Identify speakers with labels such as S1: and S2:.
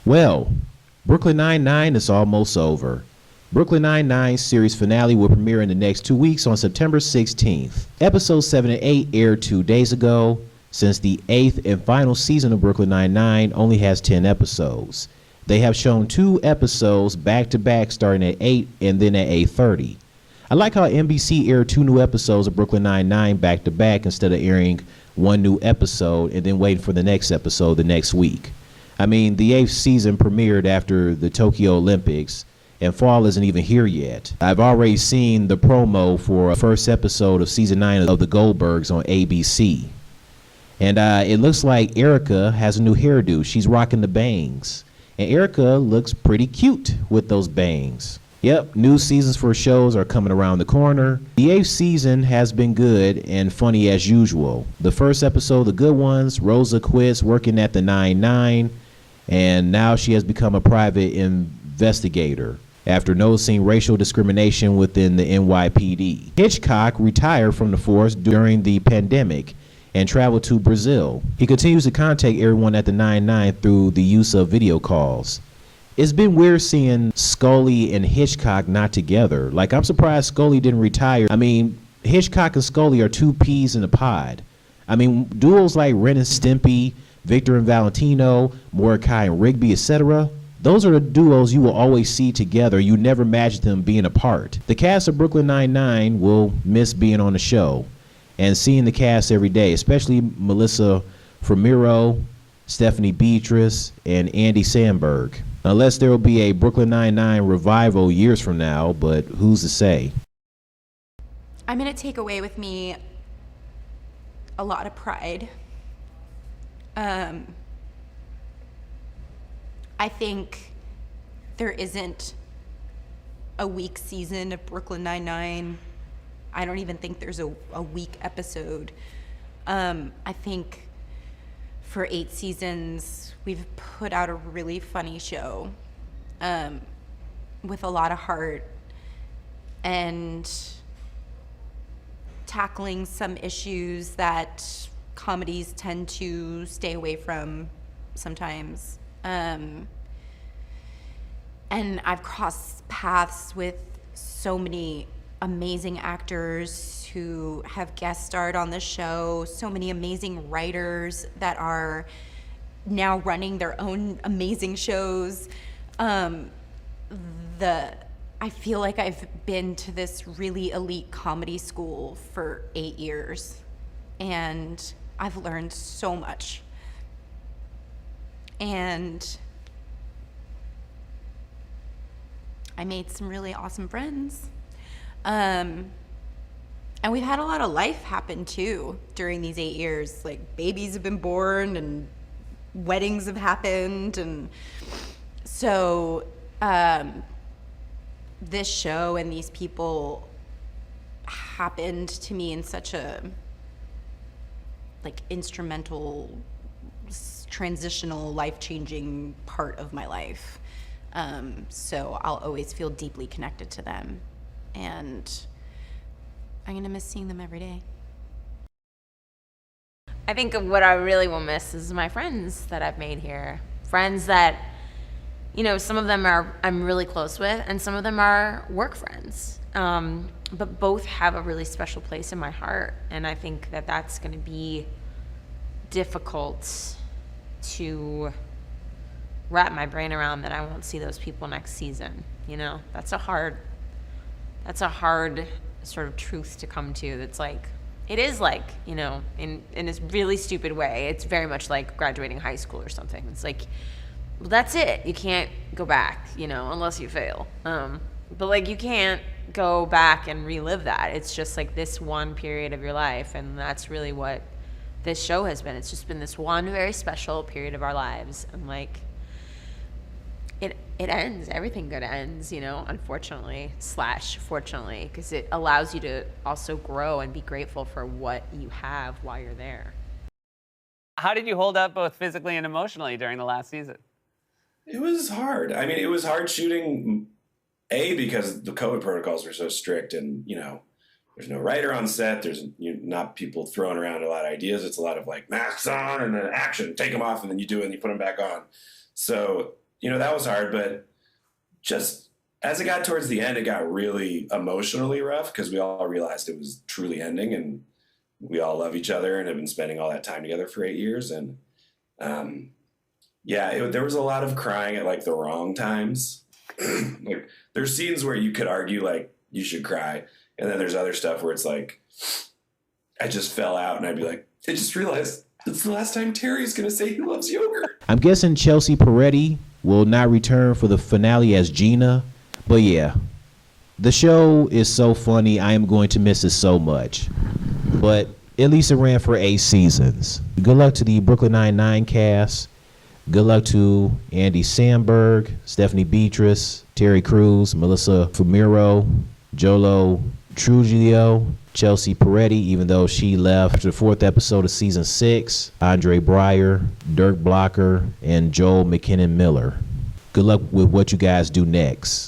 S1: Well, Brooklyn Nine-Nine is almost over. Brooklyn Nine-Nine series finale will premiere in the next 2 weeks on September 16th. Episodes 7 and 8 aired 2 days ago, since the 8th and final season of Brooklyn Nine-Nine only has 10 episodes. They have shown 2 episodes back-to-back starting at 8 and then at 8:30. I like how NBC aired 2 new episodes of Brooklyn Nine-Nine back-to-back instead of airing one new episode and then waiting for the next episode the next week. I mean, the 8th season premiered after the Tokyo Olympics, and fall isn't even here yet. I've already seen the promo for a first episode of season 9 of The Goldbergs on ABC. And it looks like Erica has a new hairdo. She's rocking the bangs. And Erica looks pretty cute with those bangs. Yep, new seasons for shows are coming around the corner. The 8th season has been good and funny as usual. The first episode, The Good Ones, Rosa quits working at the 9-9, and now she has become a private investigator after noticing racial discrimination within the NYPD. Hitchcock retired from the force during the pandemic and traveled to Brazil. He continues to contact everyone at the 9-9 through the use of video calls. It's been weird seeing Scully and Hitchcock not together. Like, I'm surprised Scully didn't retire. I mean, Hitchcock and Scully are 2 peas in a pod. I mean, duos like Ren and Stimpy, Victor and Valentino, Mordecai and Rigby, etc., those are the duos you will always see together. You never imagine them being apart. The cast of Brooklyn Nine-Nine will miss being on the show and seeing the cast every day, especially Melissa Fumero, Stephanie Beatrice, and Andy Samberg. Unless there will be a Brooklyn Nine-Nine revival years from now, but who's to say?
S2: I'm going to take away with me a lot of pride. I think there isn't a weak season of Brooklyn Nine-Nine. I don't even think there's a weak episode. I think for 8 seasons, we've put out a really funny show with a lot of heart and tackling some issues that comedies tend to stay away from sometimes. And I've crossed paths with so many amazing actors who have guest starred on the show, so many amazing writers that are now running their own amazing shows. I feel like I've been to this really elite comedy school for 8 years, and I've learned so much. And I made some really awesome friends. And we've had a lot of life happen too during these 8 years. Like, babies have been born and weddings have happened. And so this show and these people happened to me in such a instrumental, transitional, life-changing part of my life. So I'll always feel deeply connected to them. And I'm going to miss seeing them every day.
S3: I think what I really will miss is my friends that I've made here. Friends that, some of them I'm really close with, and some of them are work friends. But both have a really special place in my heart. And I think that that's going to be difficult to wrap my brain around, that I won't see those people next season. That's a hard sort of truth to come to. That's like, it is like, in this really stupid way, it's very much like graduating high school or something. It's like, well, that's it. You can't go back, unless you fail. But you can't go back and relive that. It's just like this one period of your life, and that's really what this show has been. It's just been this one very special period of our lives, and it ends. Everything good ends, unfortunately / fortunately, because it allows you to also grow and be grateful for what you have while you're there.
S4: How did you hold up both physically and emotionally during the last season?
S5: It was hard. I mean, it was hard shooting, because the COVID protocols were so strict, and, there's no writer on set. There's not people throwing around a lot of ideas. It's a lot of masks on and then action, take them off, and then you do it and you put them back on. So that was hard, but just as it got towards the end, it got really emotionally rough because we all realized it was truly ending, and we all love each other and have been spending all that time together for 8 years. And there was a lot of crying at like the wrong times. Like there's scenes where you could argue like you should cry, and then there's other stuff where it's like I just fell out, and I'd be like, I just realized it's the last time Terry's gonna say he loves yogurt.
S1: I'm guessing Chelsea Peretti will not return for the finale as Gina, but yeah, the show is so funny. I am going to miss it so much, but at least it ran for 8 seasons. Good luck to the Brooklyn Nine-Nine cast. Good luck to Andy Samberg, Stephanie Beatrice, Terry Crews, Melissa Fumero, Jolo Trujillo, Chelsea Peretti, even though she left after the 4th episode of season 6, Andre Breyer, Dirk Blocker, and Joel McKinnon Miller. Good luck with what you guys do next.